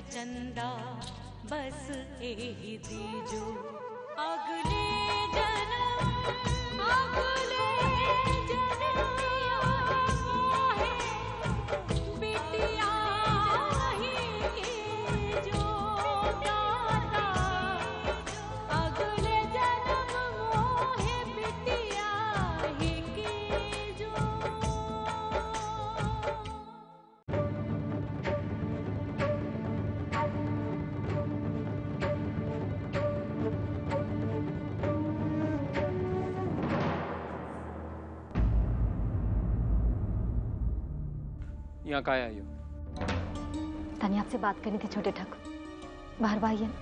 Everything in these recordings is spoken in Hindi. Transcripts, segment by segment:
चंदा बस एही दीजो अगले जन्म मोहे बिटिया ही के जो दाता अगले जन्म मोहे बिटिया ही के जो। यहाँ का आई हो? तनी आपसे बात करनी थी छोटे ठाकुर, बाहर आइए ना।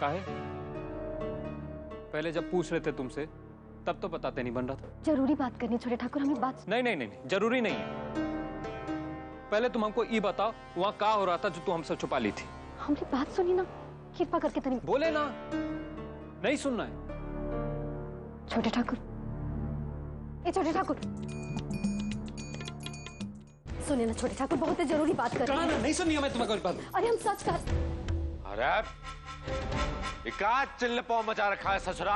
काहे? पहले जब पूछ रहे थे तुमसे तब तो बताते नहीं बन रहा था। जरूरी बात करनी छोटे ठाकुर, हमें बात। नहीं नहीं नहीं नहीं, जरूरी नहीं है। पहले तुम हमको ये बताओ वहाँ का हो रहा था जो तुम हमसे छुपा ली थी। हमने बात सुनी ना, कृपा करके तनी बोले ना, नहीं सुनना है। छोटे ठाकुर, ए छोटे ठाकुर, सुनिए ना छोटे ठाकुर, बहुत ही जरूरी बात कर रहे हैं। नहीं सुनिए मैं तुम्हें कोई बात। अरे हम सच कर। अरे क्या चिल्लपो मचा रखा है ससुरा?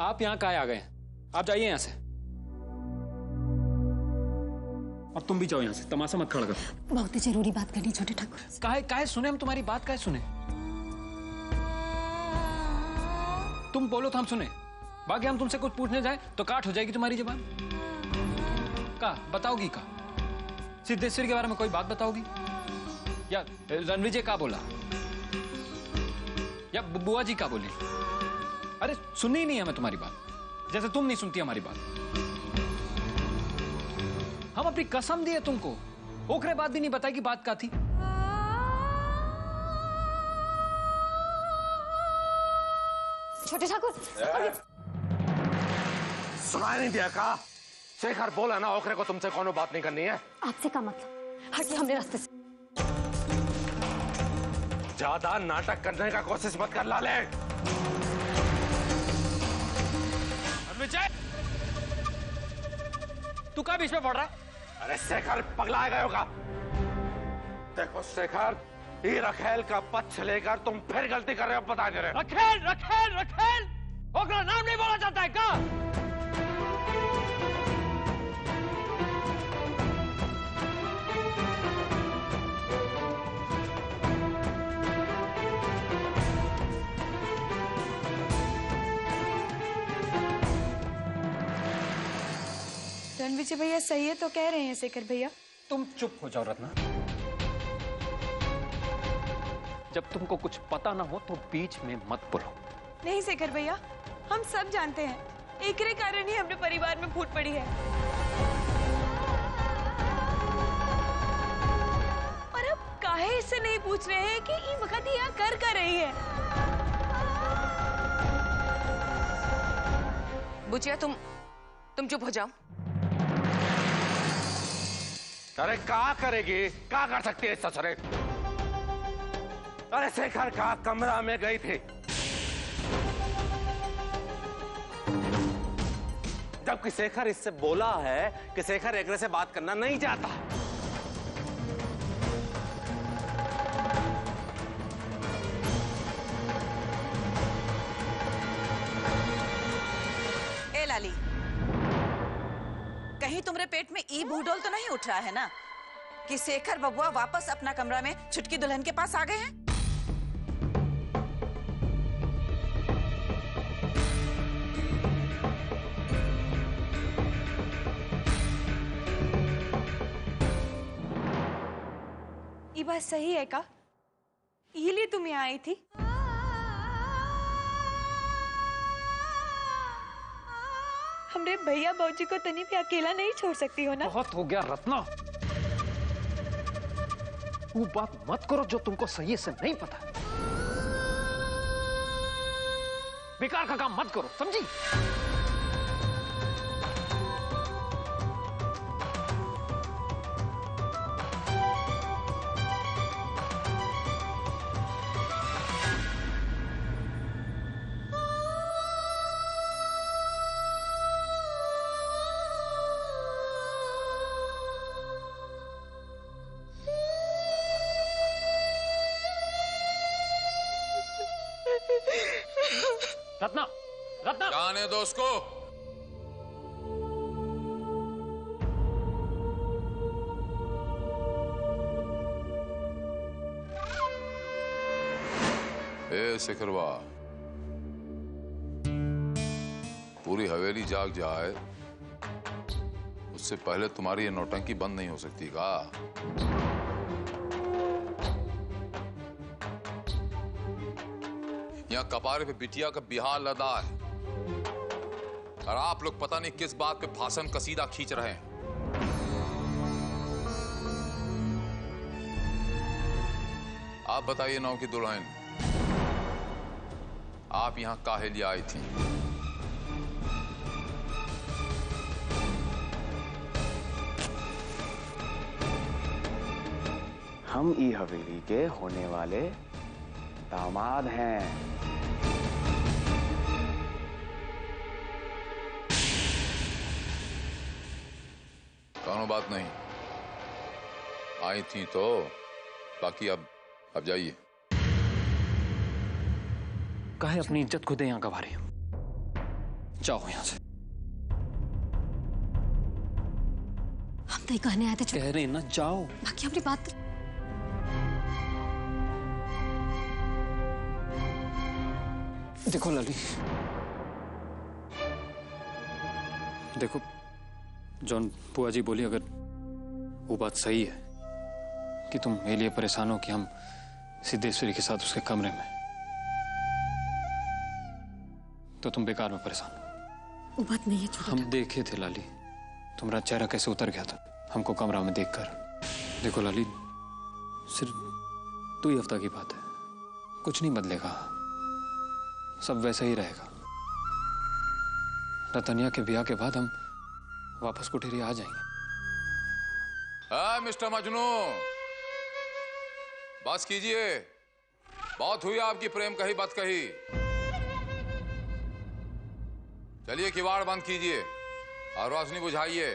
आप यहाँ काहे आ गए? आप जाइए यहाँ से, और तुम भी जाओ यहाँ से, तमाशा मत खड़ा करो। बहुत ही जरूरी बात करनी छोटे ठाकुर। काहे काहे सुने हम तुम्हारी बात, काहे सुने? तुम बोलो तो हम सुने, बाकी हम तुमसे कुछ पूछने जाए तो काट हो जाएगी तुम्हारी जुबान। का बताओगी? का सिद्धेश्वरी के बारे में कोई बात बताओगी? या रणवीर जी का बोला, या बुआ जी का बोली? अरे सुननी ही नहीं है मैं तुम्हारी बात, जैसे तुम नहीं सुनती हमारी बात। हम अपनी कसम दिए तुमको, ओकरे बात भी नहीं बताई कि बात का थी। छोटे ठाकुर, सुनाई नहीं दिया का? शेखर बोला ना ओकरे को तुमसे कोनो बात नहीं करनी है। आपसे का मतलब? हटिए हमने रास्ते से। ज्यादा नाटक करने का कोशिश मत कर लाले। विजय, तू क्या बीच में पड़ रहा? अरे शेखर पगला गए होगा। देखो शेखर, ये रखेल का पक्ष लेकर तुम फिर गलती कर रहे हो, बता दे रहे। रखेल रखेल रखेल, ओकरा नाम नहीं बोला जाता है का? रणविजय भैया सही है तो कह रहे हैं शेखर भैया। तुम चुप हो जाओ रत्ना। जब तुमको कुछ पता ना हो तो बीच में मत बोलो। नहीं शेखर भैया, हम सब जानते हैं, एकरे कारण ही हमने परिवार में फूट पड़ी है। और अब काहे इससे नहीं पूछ रहे हैं कि ये वक्त यहाँ कर रही है? बुचिया तुम चुप हो जाओ। अरे क्या करेगी, क्या कर सकती है ससुरे? अरे शेखर का कमरा में गई थी, जबकि शेखर इससे बोला है कि शेखर एकरे से बात करना नहीं चाहता। ए लाली, कहीं तुम्हारे पेट में ई बूढ़ोल तो नहीं उठ रहा है ना कि शेखर बबुआ वापस अपना कमरा में छुटकी दुल्हन के पास आ गए हैं? ये बात सही है का? ये लिए तुम यहाँ आई थी? हमरे भैया बाबूजी को तनी भी अकेला नहीं छोड़ सकती हो ना? बहुत हो गया रत्ना, वो बात मत करो जो तुमको सही से नहीं पता। बेकार का काम मत करो, समझी? रत्ना, रत्ना, जाने दो उसको। ए शिखरवा, पूरी हवेली जाग जाए उससे पहले तुम्हारी ये नौटंकी बंद नहीं हो सकती का? यहाँ कपारे पे बिटिया का बिहार लदा है और आप लोग पता नहीं किस बात पे भाषण कसीदा खींच रहे हैं। आप बताइए नौ की दुल्हन, आप यहां काहे लिए आई थी? हम ई हवेली के होने वाले दामाद हैं। कौनो बात नहीं, आई थी तो, बाकी अब जाइए। काहे अपनी इज्जत खुद यहाँ गंवा रही हो? जाओ यहाँ से। हम तो कहने आए थे कह रहे ना, जाओ। बाकी अपनी बात। देखो लाली, देखो जॉन बुआ जी बोली, अगर वो बात सही है कि तुम मेरे लिए परेशान हो कि हम सिद्धेश्वरी के साथ उसके कमरे में, तो तुम बेकार में परेशान हो। वो बात नहीं है छोटे। हम देखे थे लाली, तुम्हारा चेहरा कैसे उतर गया था हमको कमरा में देखकर। देखो लाली, सिर्फ 2 हफ्ता की बात है, कुछ नहीं बदलेगा, सब वैसा ही रहेगा। रतनिया के ब्याह के बाद हम वापस कुठेरी आ जाएंगे। मिस्टर मजनू, बस कीजिए, बहुत हुई आपकी प्रेम कही बात कही। चलिए किवाड़ बंद कीजिए और रोशनी बुझाइए।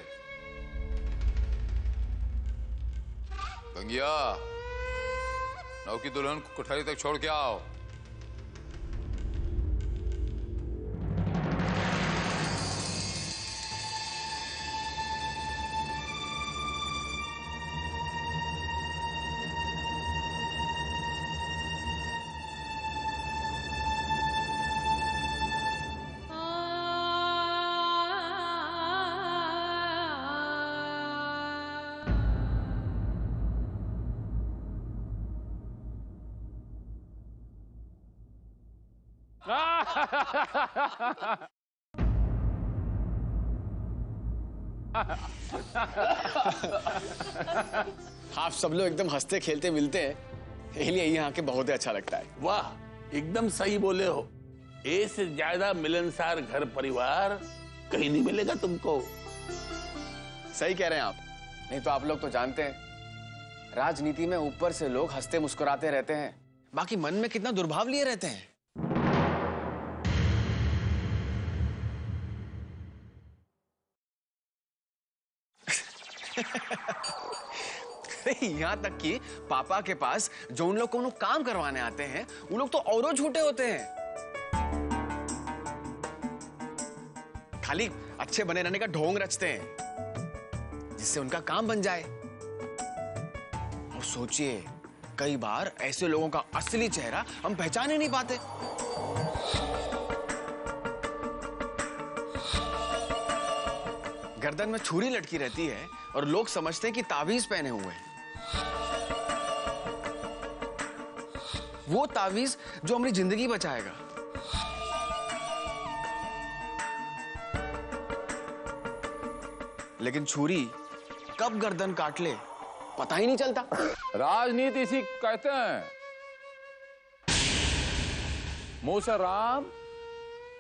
गंगिया, नौ की दुल्हन को कोठरी तक छोड़ के आओ। आप सब लोग एकदम हंसते खेलते मिलते हैं, इसलिए यहाँ आके बहुत ही अच्छा लगता है। वाह, एकदम सही बोले हो। ए से ज्यादा मिलनसार घर परिवार कहीं नहीं मिलेगा तुमको। सही कह रहे हैं आप। नहीं तो आप लोग तो जानते हैं, राजनीति में ऊपर से लोग हंसते मुस्कुराते रहते हैं, बाकी मन में कितना दुर्भाव लिए रहते हैं। यहाँ तक कि पापा के पास जो उन लोग को काम करवाने आते हैं, वो लोग तो औरों झूठे होते हैं। खाली अच्छे बने रहने का ढोंग रचते हैं, जिससे उनका काम बन जाए। और सोचिए, कई बार ऐसे लोगों का असली चेहरा हम पहचान ही नहीं पाते। गर्दन में छुरी लटकी रहती है और लोग समझते हैं कि तावीज पहने हुए हैं। वो तावीज जो हमारी जिंदगी बचाएगा। लेकिन छुरी कब गर्दन काट ले पता ही नहीं चलता। राजनीति इसी कहते हैं। मुंह से राम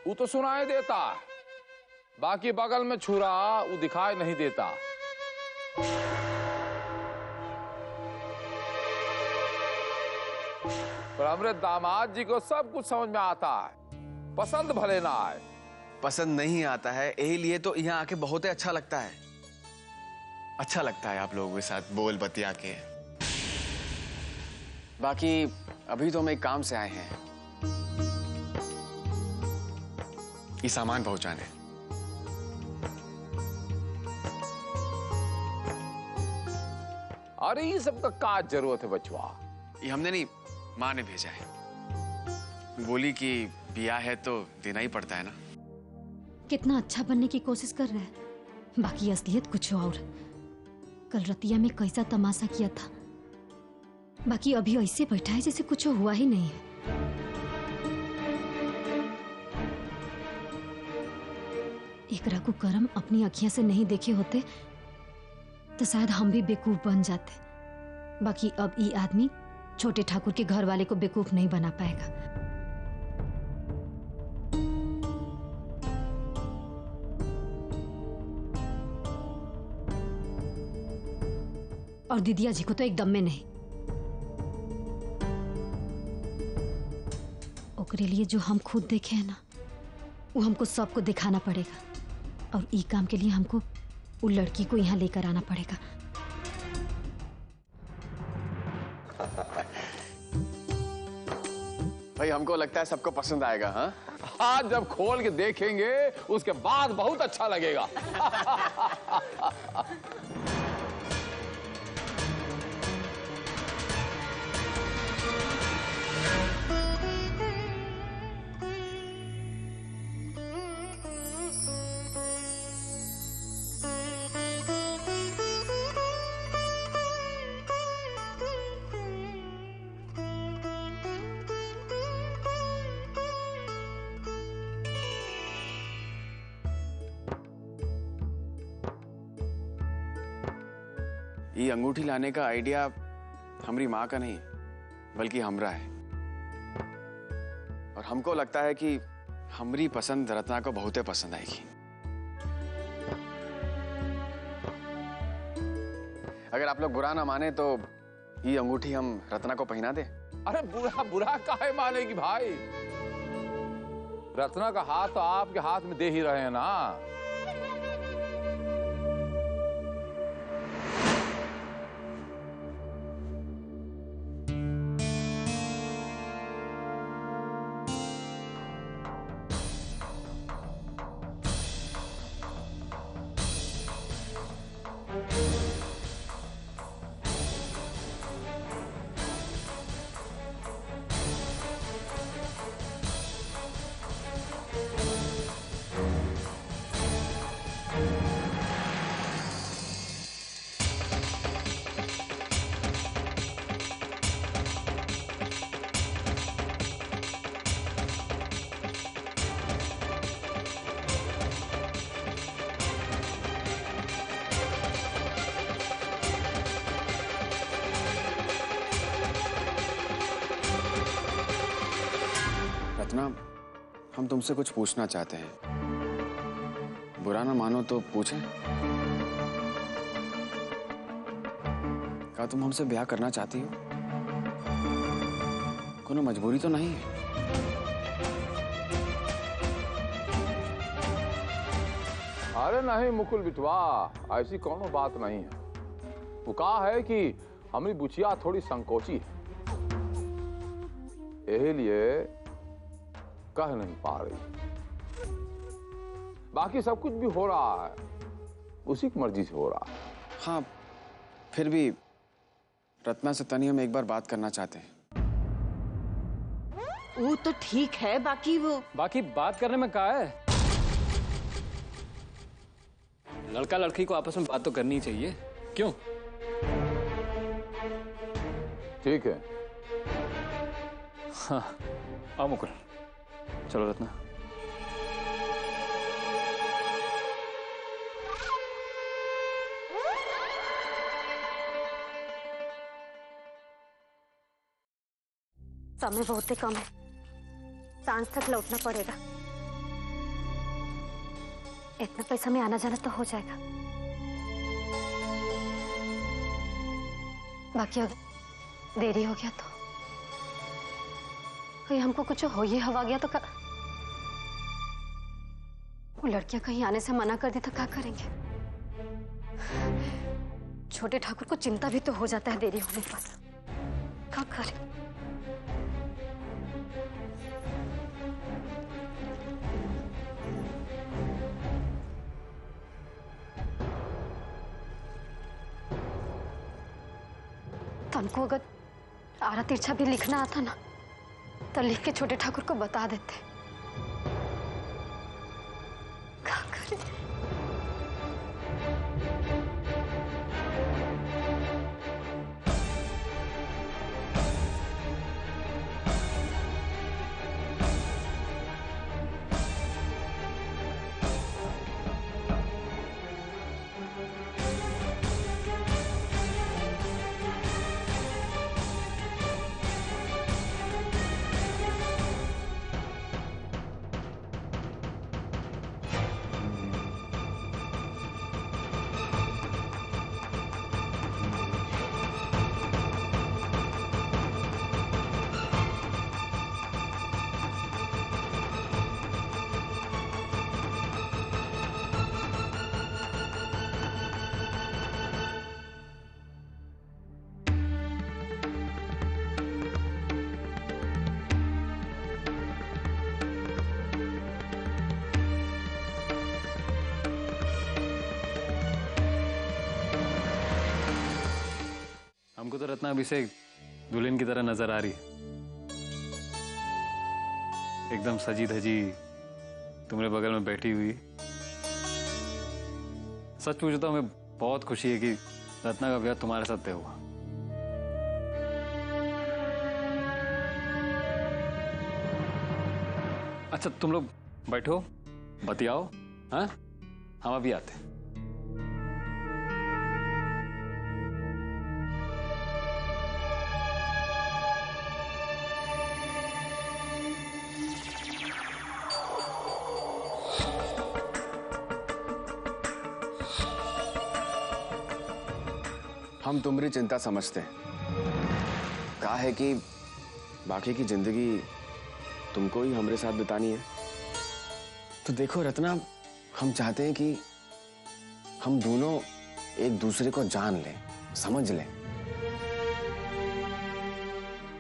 वो तो सुनाई देता, बाकी बगल में छुरा वो दिखाई नहीं देता। पर हमारे दामाद जी को सब कुछ समझ में आता है, पसंद भले ना आए। पसंद नहीं आता है, यही लिए तो यहाँ आके बहुत ही अच्छा लगता है। अच्छा लगता है आप लोगों के साथ बोल बतिया के। बाकी अभी तो हम एक काम से आए हैं। ये सामान पहुंचाने। अरे ये सब का क्या जरूरत है बचवा? ये हमने नहीं, माँ ने भेजा है। बोली कि ब्याह है तो देना ही पड़ता है ना। कितना अच्छा बनने की कोशिश कर रहे हैं, बाकी असलियत कुछ और। कल रतिया में कैसा तमाशा किया था, बाकी अभी ऐसे बैठा है जैसे कुछ हुआ ही नहीं है। एकरा को करम अपनी अखियां से नहीं देखे होते तो शायद हम भी बेवकूफ बन जाते। बाकी अब ये आदमी छोटे ठाकुर के घर वाले को बेवकूफ नहीं बना पाएगा। और दीदिया जी को तो एकदम में नहीं। ओकरे लिए जो हम खुद देखे हैं ना, वो हमको सबको दिखाना पड़ेगा। और ई काम के लिए हमको वो लड़की को यहाँ लेकर आना पड़ेगा। भाई हमको लगता है सबको पसंद आएगा। हाँ, आज जब खोल के देखेंगे उसके बाद बहुत अच्छा लगेगा। ये अंगूठी लाने का आइडिया हमारी माँ का नहीं बल्कि हमरा है। और हमको लगता है कि हमारी पसंद रत्ना को बहुत पसंद आएगी। अगर आप लोग बुरा ना माने तो ये अंगूठी हम रत्ना को पहना दे। अरे बुरा बुरा काहे मानेगी भाई? रत्ना का हाथ तो आपके हाथ में दे ही रहे हैं ना। रत्ना, हम तुमसे कुछ पूछना चाहते हैं। बुरा ना मानो तो पूछें। क्या तुम हमसे ब्याह करना चाहती हो? कोनो मजबूरी तो नहीं है? अरे नहीं मुकुल बिटवा, ऐसी कोनो बात नहीं है। वो कहा है कि हमारी बुचिया थोड़ी संकोची है, यही लिए कह नहीं पा रही। बाकी सब कुछ भी हो रहा है उसी की मर्जी से हो रहा है। हाँ, फिर भी रत्ना से तनी हम एक बार बात करना चाहते हैं। वो तो ठीक है, बाकी बात करने में क्या है? लड़का लड़की को आपस में बात तो करनी चाहिए, क्यों? ठीक है। हाँ, आओ मुकुल, चलो रत्ना। समय बहुत ही कम है, सांझ तक लौटना पड़ेगा। इतना पैसा में आना जाना तो हो जाएगा। बाकी अगर देरी हो गया तो कहीं हमको कुछ हो ही हवा गया तो वो लड़कियां कहीं आने से मना कर दी तो क्या करेंगे? छोटे ठाकुर को चिंता भी तो हो जाता है देरी होने पर। क्या करें? हमको अगर आरा तिरछा भी लिखना आता ना तो लिख के छोटे ठाकुर को बता देते। क्या करें? हमको तो रत्ना अभी से दुल्हन की तरह नजर आ रही है, एकदम सजी धजी तुम्हारे बगल में बैठी हुई। सच पूछो तो हमें बहुत खुशी है कि रत्ना का ब्याह तुम्हारे साथ तय हुआ। अच्छा तुम लोग बैठो, बतियाओ। हाँ, हम अभी आते हैं। हम तुम्हारी चिंता समझते हैं। कहा है कि बाकी की जिंदगी तुमको ही हमारे साथ बितानी है। तो देखो रत्ना, हम चाहते हैं कि हम दोनों एक दूसरे को जान लें, समझ लें।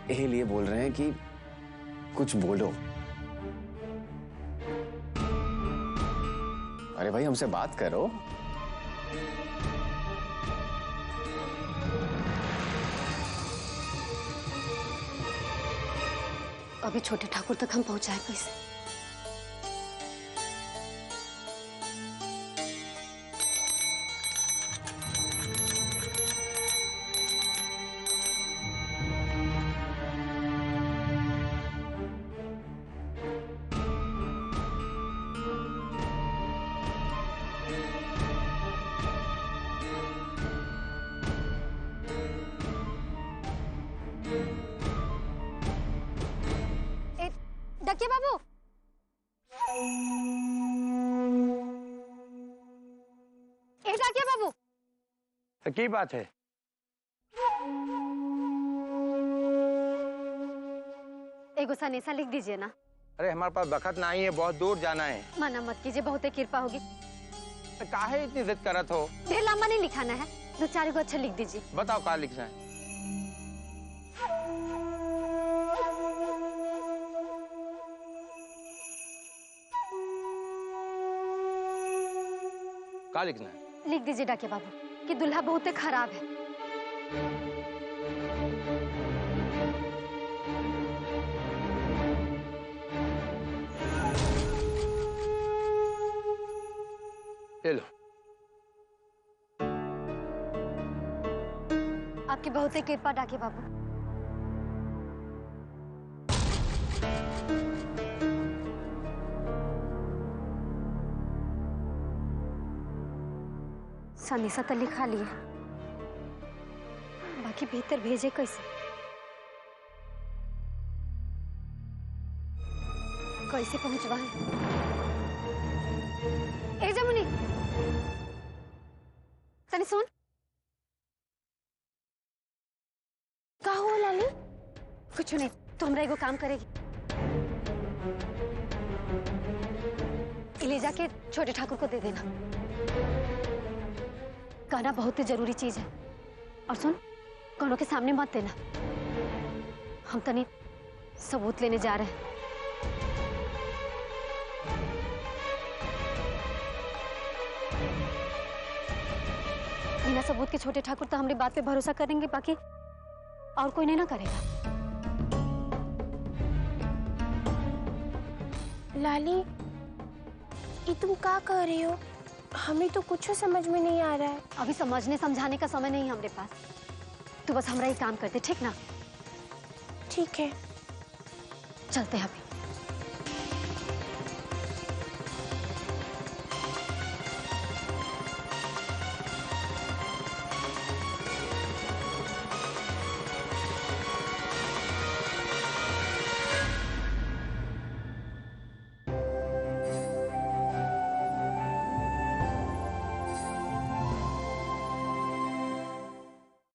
यही लिए बोल रहे हैं कि कुछ बोलो। अरे भाई हमसे बात करो। अभी छोटे ठाकुर तक हम पहुंचाए कैसे? डकिया बाबू, डकिया बाबू, की बात है? एगो सनेसा लिख दीजिए ना। अरे हमारे पास वक्त नहीं है, बहुत दूर जाना है। मना मत कीजिए, बहुत ही कृपा होगी। काहे इतनी जिद करत हो? ढेर लंबा नहीं लिखाना है, 2-4 को अच्छा लिख दीजिए। बताओ क्या लिखना है? क्या लिखना है? लिख दीजिए डाकिया बाबू कि दुल्हा बहुत खराब है। ले लो। आपकी बहुत ही कृपा डाकिया बाबू। सनेसा तो लिखा लिए, बाकी भीतर भेजे कैसे? कैसे पहुंचवाए? ए जमुनी, तनी सुन। का हो लाली? कुछ नहीं, तो हमरा एगो काम करेगी। ले जाके छोटे ठाकुर को दे देना। गाना बहुत ही जरूरी चीज है। और सुन, कौनों के सामने मत देना। हम तनी सबूत लेने जा रहे हैं। बिना सबूत के छोटे ठाकुर तो हमारी बात पे भरोसा करेंगे, बाकी और कोई नहीं ना करेगा। लाली, ये तुम क्या कह रही हो? हमें तो कुछ समझ में नहीं आ रहा है। अभी समझने समझाने का समय नहीं है हमारे पास। तू बस हमारा ही काम करते, ठीक ना? ठीक है, चलते हैं अभी।